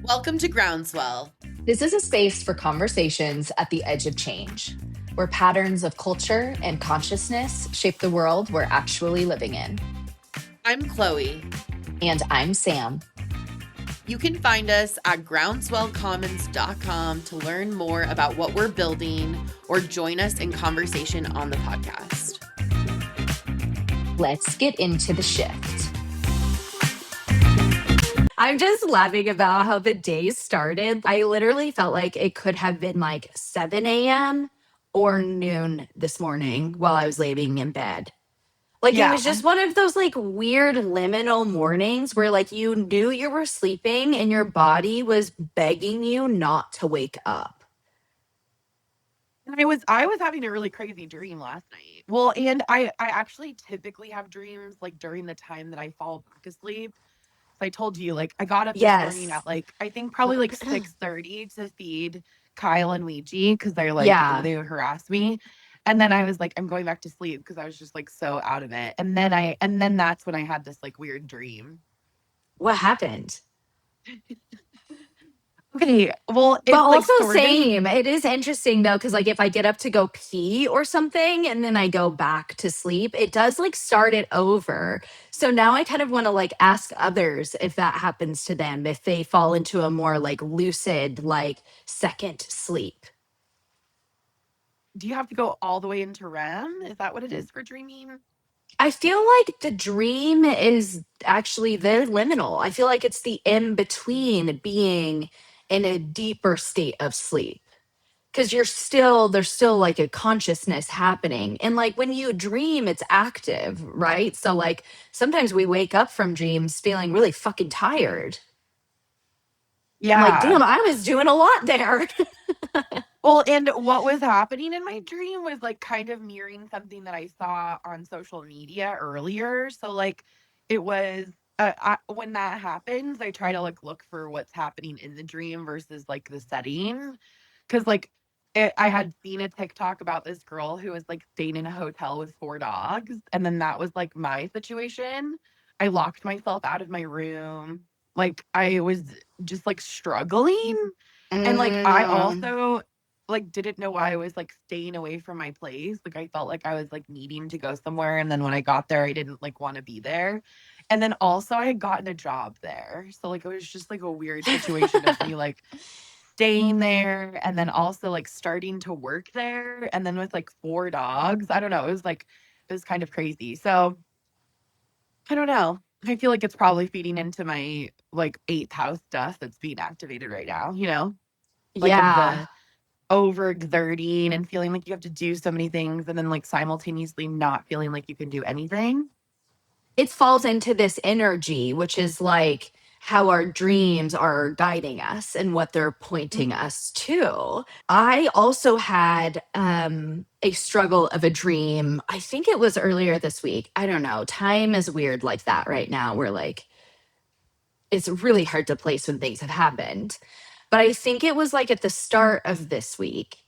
Welcome to Groundswell. This is a space for conversations at the edge of change, where patterns of culture and consciousness shape the world we're actually living in. I'm Chloe. And I'm Sam. You can find us at groundswellcommons.com to learn more about what we're building or join us in conversation on the podcast. Let's get into the shift. I'm just laughing about how the day started. I literally felt like it could have been like 7 a.m. or noon this morning while I was laying in bed. It was just one of those like weird liminal mornings where like you knew you were sleeping and your body was begging you not to wake up. I was having a really crazy dream last night. Well, and I actually typically have dreams like during the time that I fall back asleep. So I told you, like, I got up this morning at like I think probably like 6:30 to feed Kyle and Ouija because they're like they harassed me. And then I was like, I'm going back to sleep because I was just like so out of it. And then that's when I had this like weird dream. What happened? Okay, well, it's but like also same. It is interesting though, because like if I get up to go pee or something and then I go back to sleep, it does like start it over. So now I kind of want to like ask others if that happens to them, if they fall into a more like lucid, like second sleep. Do you have to go all the way into REM? Is that what it is for dreaming? I feel like the dream is actually very liminal. I feel like it's the in between being in a deeper state of sleep. Because there's still like a consciousness happening. And like when you dream, it's active, right? So like sometimes we wake up from dreams feeling really fucking tired. Yeah. I'm like, damn, I was doing a lot there. Well, and what was happening in my dream was like kind of mirroring something that I saw on social media earlier. So like it was when that happens, I try to like look for what's happening in the dream versus like the setting. Cause like I had seen a TikTok about this girl who was like staying in a hotel with 4 dogs. And then that was like my situation. I locked myself out of my room. Like I was just like struggling. And like I also like didn't know why I was like staying away from my place. Like I felt like I was like needing to go somewhere. And then when I got there, I didn't like want to be there. And then also I had gotten a job there. So like it was just like a weird situation of me like staying there and then also like starting to work there. And then with like 4 dogs. I don't know. It was kind of crazy. So I don't know. I feel like it's probably feeding into my like eighth house stuff that's being activated right now, you know? Like of the overexerting and feeling like you have to do so many things and then like simultaneously not feeling like you can do anything. It falls into this energy, which is like how our dreams are guiding us and what they're pointing us to. I also had a struggle of a dream. I think it was earlier this week. I don't know. Time is weird like that right now. We're like, it's really hard to place when things have happened. But I think it was like at the start of this week.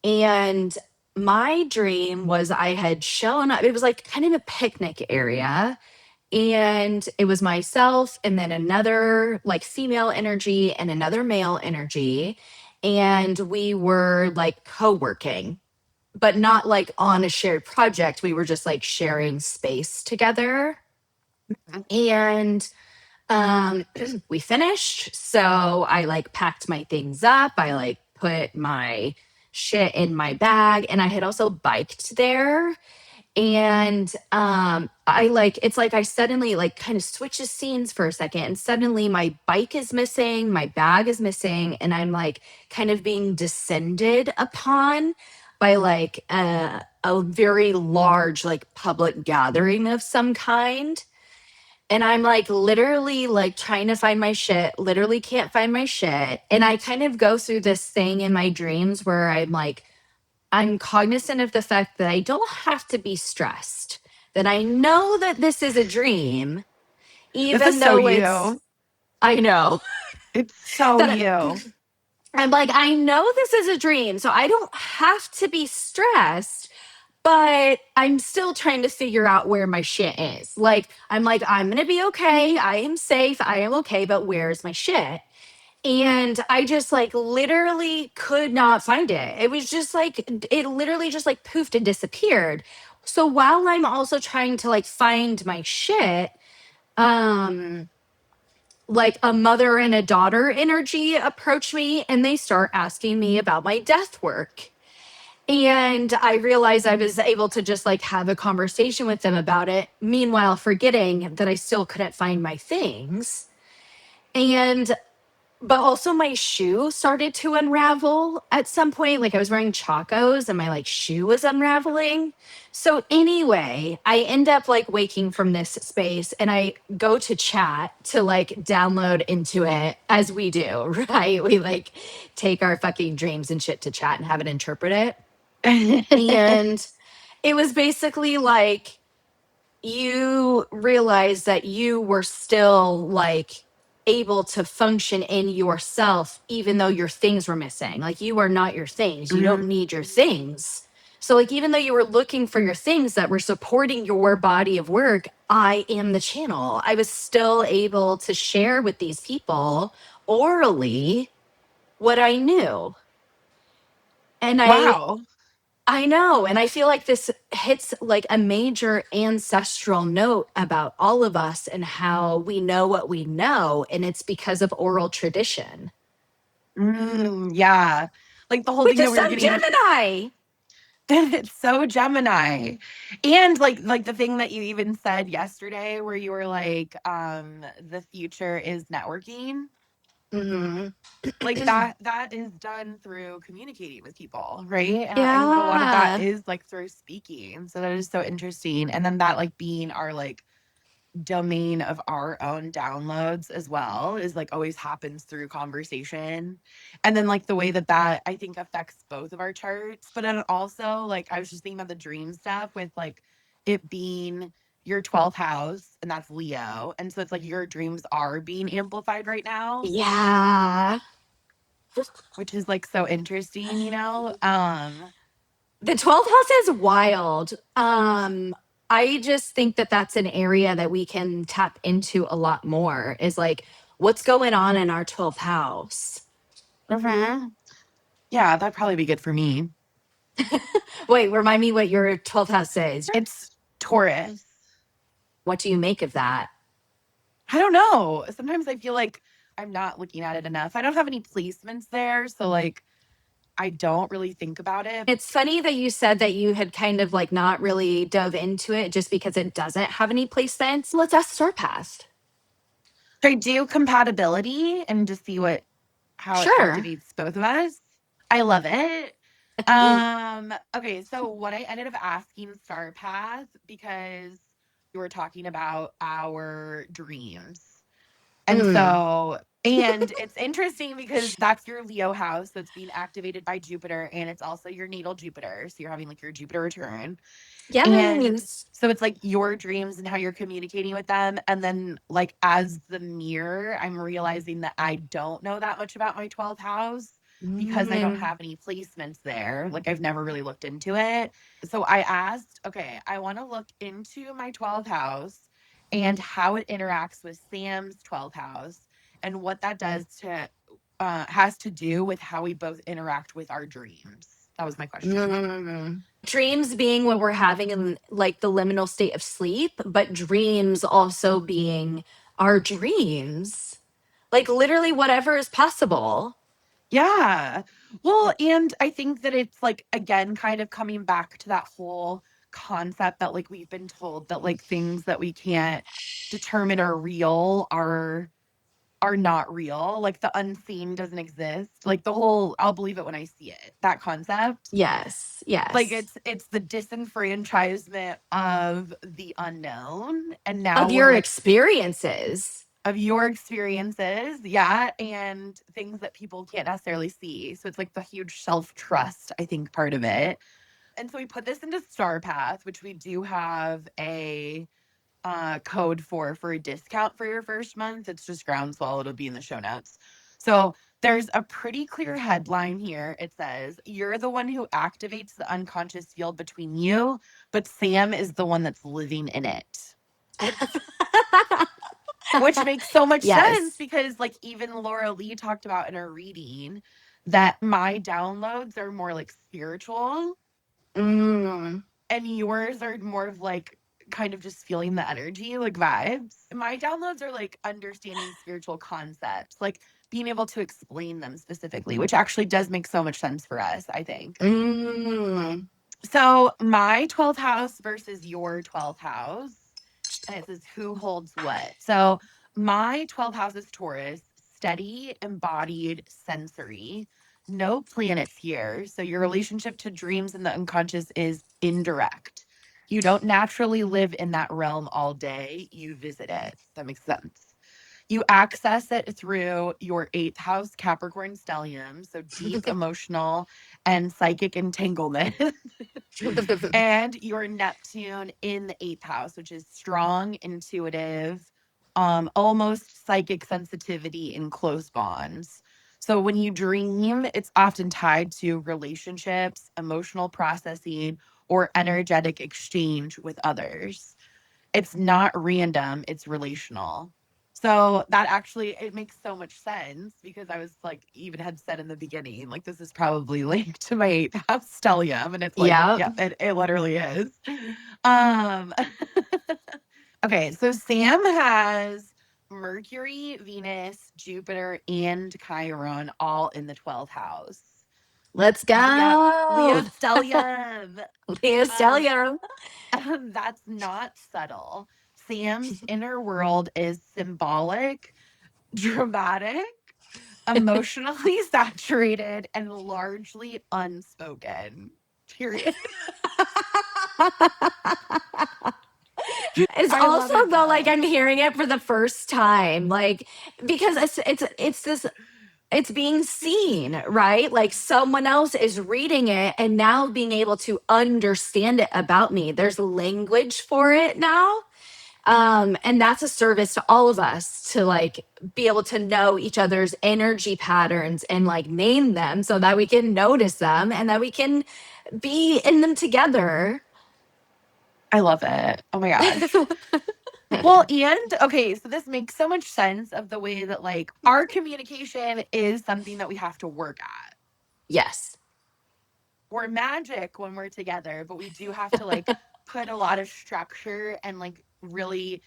And my dream was I had shown up, it was like kind of a picnic area. And it was myself and then another like female energy and another male energy. And we were like co working, but not like on a shared project. We were just like sharing space together. And we finished. So I like packed my things up. I like put my shit in my bag and I had also biked there. And I like it's like I suddenly like kind of switches scenes for a second and suddenly my bike is missing, my bag is missing, and I'm like kind of being descended upon by like a very large like public gathering of some kind. And I'm like literally like trying to find my shit, literally can't find my shit. And I kind of go through this thing in my dreams where I'm like, I'm cognizant of the fact that I don't have to be stressed, that I know that this is a dream, even though it's, I know. It's so you. I'm like, I know this is a dream, so I don't have to be stressed. But I'm still trying to figure out where my shit is. Like, I'm going to be okay. I am safe. I am okay. But where's my shit? And I just like literally could not find it. It was just like, it literally just like poofed and disappeared. So while I'm also trying to like find my shit, um, like a mother and a daughter energy approach me and they start asking me about my death work. And I realized I was able to just like have a conversation with them about it, meanwhile, forgetting that I still couldn't find my things. And but also my shoe started to unravel at some point. Like I was wearing Chacos and my like shoe was unraveling. So anyway, I end up like waking from this space and I go to chat to like download into it as we do, right? We like take our fucking dreams and shit to chat and have it interpret it. And it was basically like you realized that you were still like able to function in yourself even though your things were missing. Like you are not your things. You don't need your things. So like even though you were looking for your things that were supporting your body of work, I am the channel. I was still able to share with these people orally what I knew. And Wow. I know. And I feel like this hits like a major ancestral note about all of us and how we know what we know. And it's because of oral tradition, Yeah. Like the whole which thing that is we were so getting Gemini. it's so Gemini. And like the thing that you even said yesterday where you were like, the future is networking. Hmm. Like that is done through communicating with people, right? And I think a lot of that Yeah. is like through speaking. So that is so interesting. And then that like being our like domain of our own downloads as well is like always happens through conversation. And then like the way that that I think affects both of our charts, but then also like I was just thinking about the dream stuff with like it being your 12th house and that's Leo, and so it's like your dreams are being amplified right now, Yeah. which is like so interesting, you know. The 12th house is wild. I just think that that's an area that we can tap into a lot more is like what's going on in our 12th house. Mhm. Yeah, that'd probably be good for me. Wait, remind me what your 12th house is. It's Taurus. What do you make of that? I don't know. Sometimes I feel like I'm not looking at it enough. I don't have any placements there, so like I don't really think about it. It's funny that you said that you had kind of like not really dove into it just because it doesn't have any placements. Let's ask Star Past. I do compatibility and just see what how it Sure. activates both of us. I love it. Okay, so what I ended up asking Star Path because we were talking about our dreams. And Mm. so, and it's interesting because that's your Leo house that's being activated by Jupiter, and it's also your natal Jupiter. So you're having like your Jupiter return. And Yes. so it's like your dreams and how you're communicating with them. And then, like, as the mirror, I'm realizing that I don't know that much about my 12th house because I don't Mm. have any placements there. Like, I've never really looked into it. So I asked, okay, I want to look into my 12th house and how it interacts with Sam's 12th house and what that does to, has to do with how we both interact with our dreams. That was my question. Mm. Dreams being what we're having in like the liminal state of sleep, but dreams also being our dreams. Like literally whatever is possible. Yeah. Well, and I think that it's like again kind of coming back to that whole concept that like we've been told that like things that we can't determine are real are not real. Like the unseen doesn't exist. Like the whole I'll believe it when I see it. That concept. Yes. Like Yes. it's the disenfranchisement of the unknown. And now Of we're your like experiences. of your experiences, yeah, and things that people can't necessarily see. So it's like the huge self-trust, I think, part of it. And so we put this into Star Path, which we do have a code for a discount for your first month. It's just Groundswell. It'll be in the show notes. So there's a pretty clear headline here. It says, "You're the one who activates the unconscious field between you, but Sam is the one that's living in it." Which makes so much sense Yes. because, like, even Laura Lee talked about in her reading that my downloads are more like spiritual Mm. and yours are more of like kind of just feeling the energy, like vibes. My downloads are like understanding spiritual concepts, like being able to explain them specifically, which actually does make so much sense for us, I think. Mm. So, my 12th house versus your 12th house. And it says who holds what. So my 12th house is Taurus, steady, embodied, sensory. No planets here. So your relationship to dreams and the unconscious is indirect. You don't naturally live in that realm all day. You visit it. That makes sense. You access it through your 8th house Capricorn stellium. So deep emotional and psychic entanglement. And your Neptune in the 8th house, which is strong, intuitive, almost psychic sensitivity in close bonds. So when you dream, it's often tied to relationships, emotional processing, or energetic exchange with others. It's not random, it's relational. So that actually it makes so much sense because I was like even had said in the beginning, like this is probably linked to my 8th house stellium. And it's like, Yeah. yeah, it literally is. Um okay, so Sam has Mercury, Venus, Jupiter, and Chiron all in the 12th house. Let's Leo, Leo go. stellium. Leah Um, Stellium. that's not subtle. Sam's inner world is symbolic, dramatic, emotionally saturated, and largely unspoken. Period. It's I love also it though like though. I'm hearing it for the first time, like because it's this it's being seen, right? Like someone else is reading it and now being able to understand it about me. There's language for it now. And that's a service to all of us to like be able to know each other's energy patterns and like name them so that we can notice them and that we can be in them together. I love it. Oh my gosh. Well, and okay, so this makes so much sense of the way that like our communication is something that we have to work at. Yes. We're magic when we're together, but we do have to like put a lot of structure and like really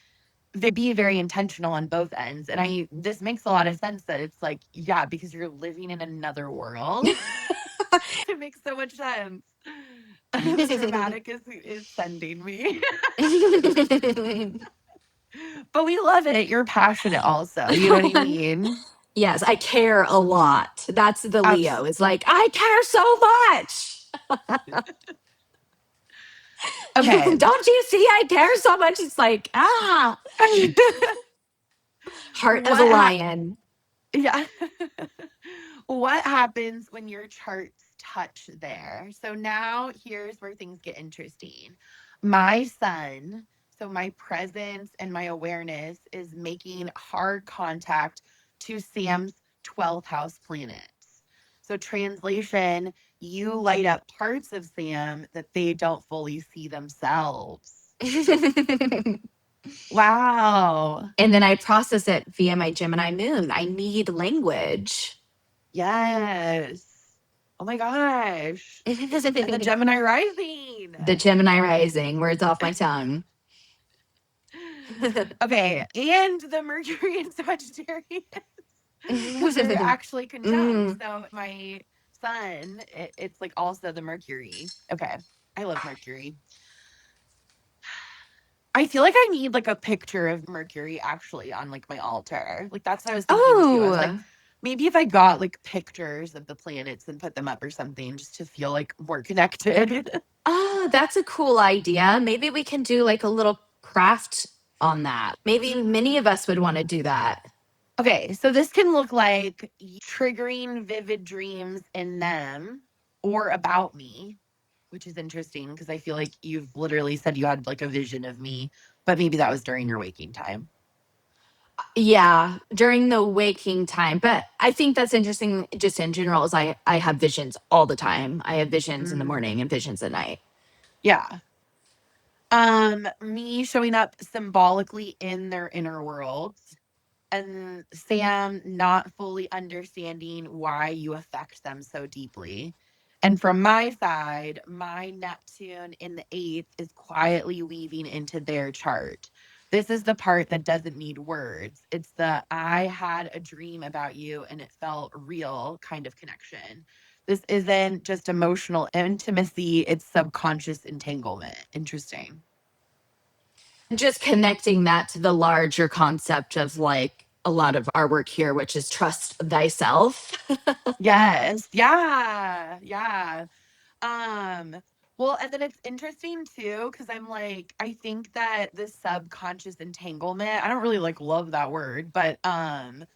be very intentional on both ends. And this makes a lot of sense that it's like, yeah, because you're living in another world. It makes so much sense. The dramatic is sending me. But we love it. You're passionate also. You know what I mean? Yes, I care a lot. That's the Leo. It's like, I care so much. Okay. Don't you see I care so much? It's like, heart of a what ha- lion. yeah. What happens when your charts touch there? So now here's where things get interesting. My sun, so my presence and my awareness is making hard contact to Sam's 12th house planets. So, translation, you light up parts of Sam that they don't fully see themselves. Wow. And then I process it via my Gemini moon. I need language. Yes. Oh my gosh. And the The Gemini rising. Gemini rising, words off my tongue. Okay. And the Mercury in Sagittarius. Because they're actually conjunct. So my sun, it's like also the Mercury. Okay. I love Mercury. I feel like I need like a picture of Mercury actually on like my altar. Like that's what I was thinking too. I was like, Oh, maybe if I got like pictures of the planets and put them up or something just to feel like more connected. oh, that's a cool idea. Maybe we can do like a little craft on that. Maybe many of us would want to do that. Okay, so this can look like triggering vivid dreams in them or about me, which is interesting because I feel like you've literally said you had like a vision of me, but maybe that was during your waking time. Yeah, during the waking time. But I think that's interesting just in general is I have visions all the time. I have visions in the Mm, morning and visions at night. yeah. Me showing up symbolically in their inner worlds, and Sam not fully understanding why you affect them so deeply. And from my side, my Neptune in the eighth is quietly weaving into their chart. This is the part that doesn't need words. It's the I had a dream about you and it felt real kind of connection. This isn't just emotional intimacy, it's subconscious entanglement. Interesting. Just connecting that to the larger concept of like a lot of our work here, which is trust thyself. Yes. Yeah. Yeah. Um, well, and then it's interesting too, because I'm like, I think that this subconscious entanglement, I don't really like love that word, but I'm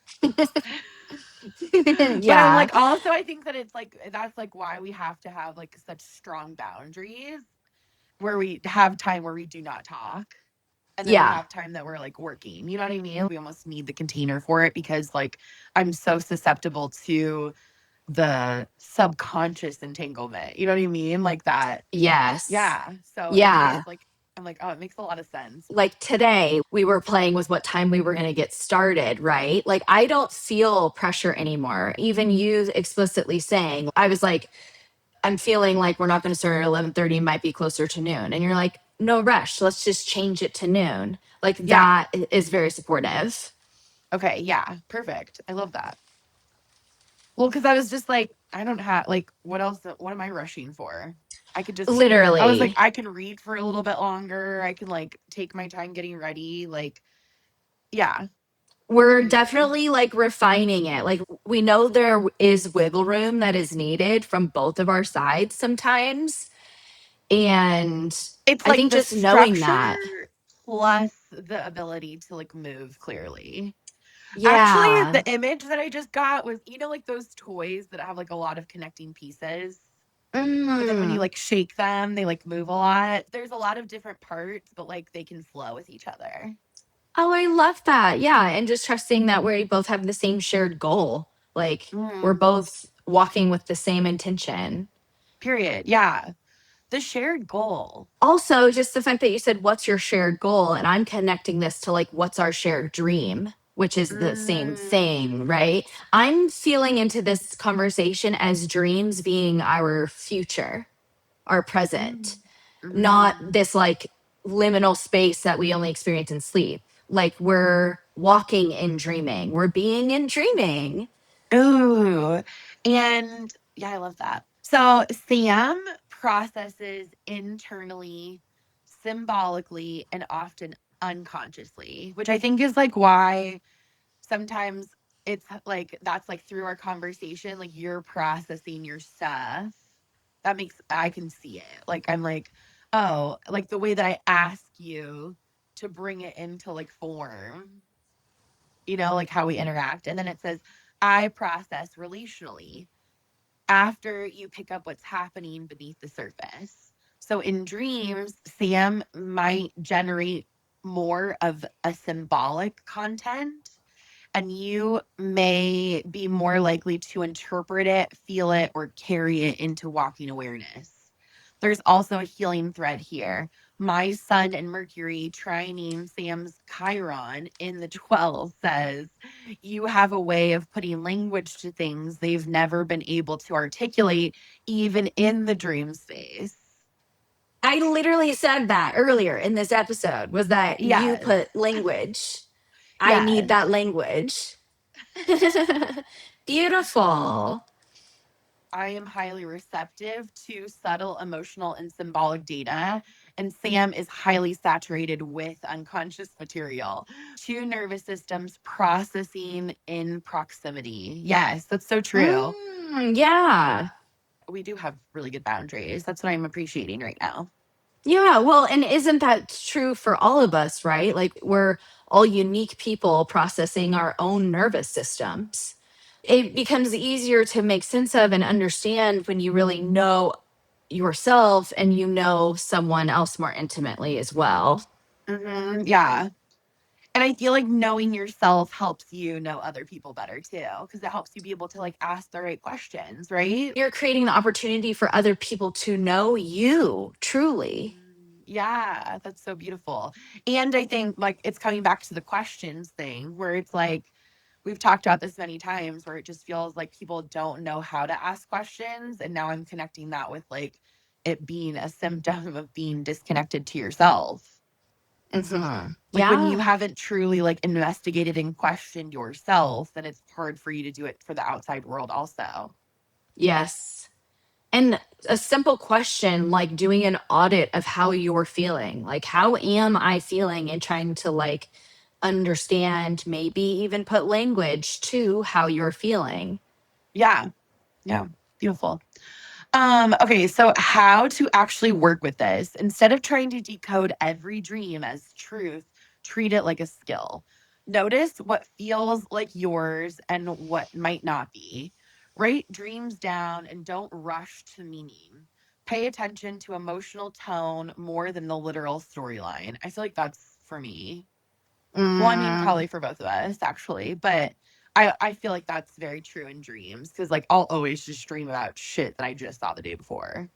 Yeah. like, also, I think that it's like, that's like why we have to have like such strong boundaries where we have time where we do not talk. And then we Yeah. have time that we're like working. You know what I mean? We almost need the container for it because like I'm so susceptible to the subconscious entanglement. You know what I mean? Like that. Yes. Yeah. So Yeah. it's like I'm like, oh, it makes a lot of sense. Like today, we were playing with what time we were going to get started, right? Like, I don't feel pressure anymore. Even you explicitly saying, I was like, I'm feeling like we're not going to start at 11:30, might be closer to noon. And you're like, no rush. Let's just change it to noon. Like, Yeah. that is very supportive. Okay. Yeah. Perfect. I love that. Well, because I was just like, I don't have like what else? What am I rushing for? I could just. I was like, Literally. I can read for a little bit longer. I can like take my time getting ready. Like, yeah. We're Crazy. definitely like refining it. Like, we know there is wiggle room that is needed from both of our sides sometimes. And It's I like think the just knowing that. structure plus the ability to like move clearly. Actually, Yeah. the image that I just got was, like those toys that have like a lot of connecting pieces, but then when you Mm. like shake them, they like move a lot. There's a lot of different parts, but like they can flow with each other. Oh, I love that. Yeah. And just trusting that we both have the same shared goal. Like, we're Mm, both walking with the same intention. period. Yeah. The shared goal. Also, just the fact that you said, what's your shared goal? And I'm connecting this to like, what's our shared dream, which is the same thing, Mm, right? I'm feeling into this conversation as dreams being our future, our present, mm, not mm. this like liminal space that we only experience in sleep. Like, we're walking in dreaming, we're being in dreaming. Ooh. And yeah, I love that. So Sam processes internally, symbolically, and often unconsciously, which I think is like why sometimes it's like that's like through our conversation, like you're processing your stuff. That makes I can see it. Like I'm like, oh, like the way that I ask you to bring it into like form, like how we interact. And then it says, I process relationally after you pick up what's happening beneath the surface. So in dreams, Sam might generate more of a symbolic content, and you may be more likely to interpret it, feel it, or carry it into walking awareness. There's also a healing thread here. My Sun and Mercury trining Sam's Chiron in the 12 says you have a way of putting language to things they've never been able to articulate, even in the dream space. I literally said that earlier in this episode, was that you Yes. put language. I need Yes. that language. Beautiful. I am highly receptive to subtle emotional and symbolic data, and Sam is highly saturated with unconscious material. Two nervous systems processing in proximity. Yes, that's so true. Yeah. We do have really good boundaries. That's what I'm appreciating right now. Yeah. Well, and isn't that true for all of us, right? Like, we're all unique people processing our own nervous systems. It becomes easier to make sense of and understand when you really know yourself and you know someone else more intimately as well. Yeah. And I feel like knowing yourself helps you know other people better too, because it helps you be able to like ask the right questions, right? You're creating the opportunity for other people to know you truly. Yeah, that's so beautiful. And I think like it's coming back to the questions thing where it's like we've talked about this many times where it just feels like people don't know how to ask questions. And now I'm connecting that with like it being a symptom of being disconnected to yourself. Like when you Yeah. haven't truly like investigated and questioned yourself, then it's hard for you to do it for the outside world also. Yes. And a simple question like doing an audit of how you're feeling. Like, how am I feeling? And trying to like understand, maybe even put language to how you're feeling. Yeah. Yeah. Beautiful. Okay, so how to actually work with this. Instead of trying to decode every dream as truth, treat it like a skill. Notice what feels like yours and what might not be. Write dreams down and don't rush to meaning. Pay attention to emotional tone more than the literal storyline. I feel like that's for me. Well, I mean, Mm. probably for both of us, actually, but I feel like that's very true in dreams because, like, I'll always just dream about shit that I just saw the day before.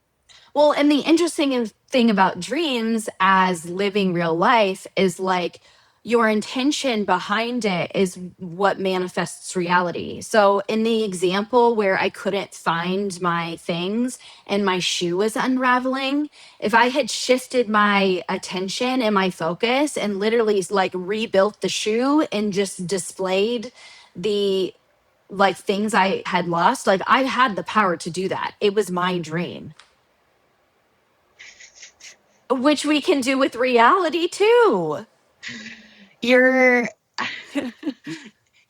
Well, and the interesting thing about dreams as living real life is like your intention behind it is what manifests reality. So, in the example where I couldn't find my things and my shoe was unraveling, if I had shifted my attention and my focus and literally like rebuilt the shoe and just displayed the like things I had lost, like I had the power to do that. It was my dream, which we can do with reality too. You're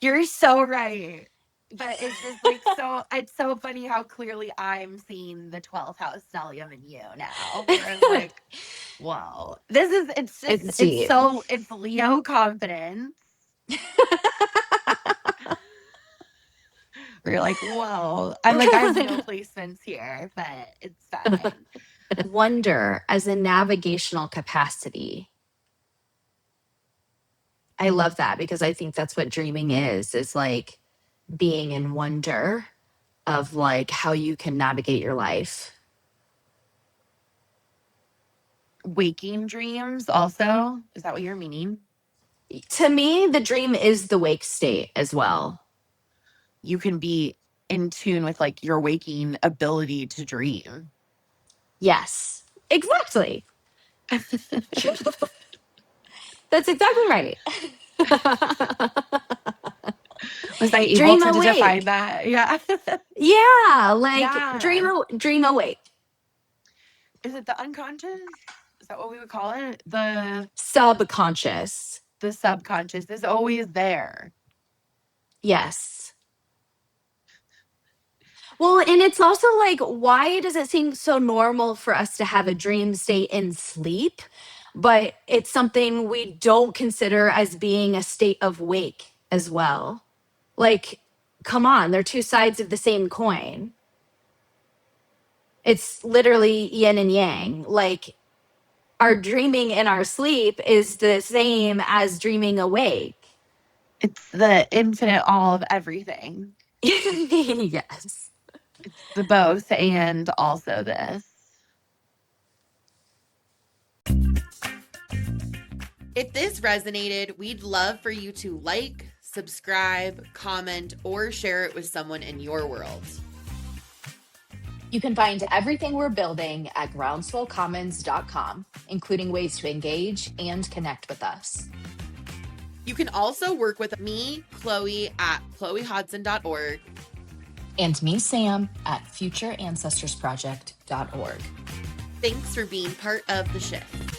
you're so right. But it's just like it's so funny how clearly I'm seeing the 12th house stellium in you now. Where I'm like, whoa. It's It's deep. so it's Leo confidence. Where you're like, whoa. I'm like, I have no placements here, but it's fine. Wonder as a navigational capacity. I love that because I think that's what dreaming is like being in wonder of like how you can navigate your life. Waking dreams also? Is that what you're meaning? To me, the dream is the wake state as well. You can be in tune with like your waking ability to dream. Yes, exactly. That's exactly right. Was I able Dream to define awake. that? Yeah. Yeah, like Yeah. dream awake. Is it the unconscious? Is that what we would call it? Subconscious. The subconscious is always there. Yes. Well, and it's also like, why does it seem so normal for us to have a dream state in sleep, but it's something we don't consider as being a state of wake as well? Like, come on, they're two sides of the same coin. It's literally yin and yang. Like, our dreaming in our sleep is the same as dreaming awake. It's the infinite all of everything. Yes. It's the both and also this. If this resonated, we'd love for you to like, subscribe, comment, or share it with someone in your world. You can find everything we're building at groundswellcommons.com, including ways to engage and connect with us. You can also work with me, Chloe, at chloehodson.org. And me, Sam, at futureancestorsproject.org. Thanks for being part of the shift.